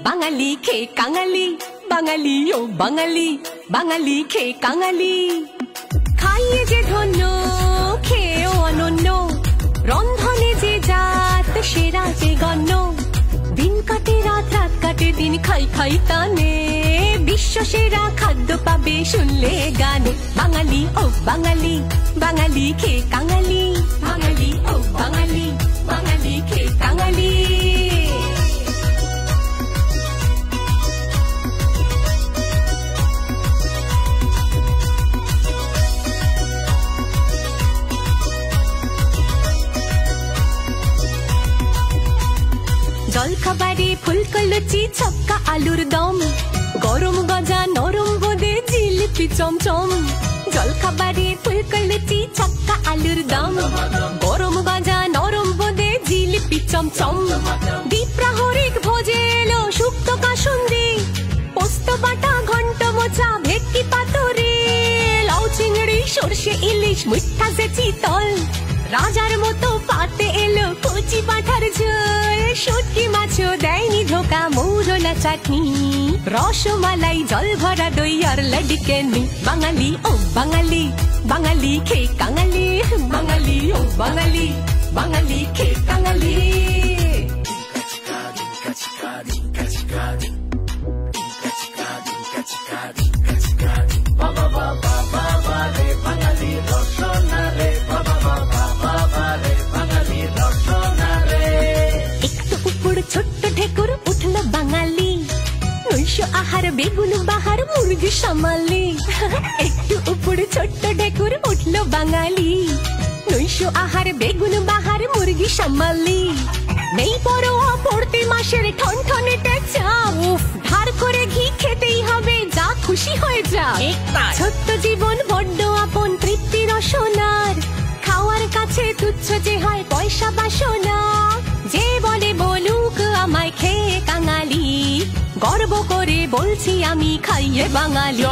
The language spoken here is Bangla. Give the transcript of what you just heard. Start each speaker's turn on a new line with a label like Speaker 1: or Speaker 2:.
Speaker 1: বাঙালি খেয়ে কাঙালি, বাঙালি ও বাঙালি, বাঙালি খেয়ে কাঙালি। খাইয়ে যে ধন্য, খেয়েও অনন্য, রন্ধনে যে জাত সেরা যে গণ্য। দিন কাটে রাত, রাত কাটে দিন, খাই খাই টানে, বিশ্ব সেরা খাদ্য পাবে শুনলে গানে। বাঙালি ও বাঙালি, বাঙালি খেয়ে কাঙালি, বাঙালি ও বাঙালি, বাঙালি খেয়ে কাঙালি। জলখাবারে ফুলকো লুচি, ছক্কা আলুর দম, গরম গজা নরম বোঁদে জিলিপি চমচম। জলখাবারে ফুলকো লুচি, ছক্কা আলুর দম, গরম গজা নরম বোঁদে জিলিপি চমচম। দ্বিপ্রাহরিক ভোজে এলো শুক্তো কাসুন্দি, পোস্ত বাটা ঘন্ট মোচা ভেটকি পাতুরি, লাউ চিংড়ি সর্ষে ইলিশ মিঠা যে চিতল। রাজার মতো পাতে এলো কচি পাঠার ঝোল, শুটকি মাছও দেয়নি ধোকা, মৌরলা চাটনি, রসমালাই জল ভরা দই আর লাড্ডুকেনি। বাঙালি ও বাঙালি, বাঙালি খেয়ে কাঙালি, বাঙালি ও বাঙালি, বাঙালি খেয়ে কাঙালি। ছোট্ট ঢেকুর উঠলো বাঙালি, নৈশ আহার বেগুন বাহার মুরগি সামালি। একটু উপর ছোট্ট ঢেকুর উঠলো বাঙালি, নৈশ আহার বেগুন বাহার মুরগি সামালি। নেই পরোয়া পড়তে মাসের ঠনঠনে চাপ, ধার করে ঘি খেতেই হবে, যা খুশি হয়ে যা। ছোট্ট জীবন বড্ড আপন, তৃপ্তি রসনার, খাওয়ার কাছে তুচ্ছ যে হয় পয়সা বাসনা। যে বলে বলুক আমায় খেয়ে কাঙালি, গর্ব করে বলছি আমি খাইয়ে বাঙালি।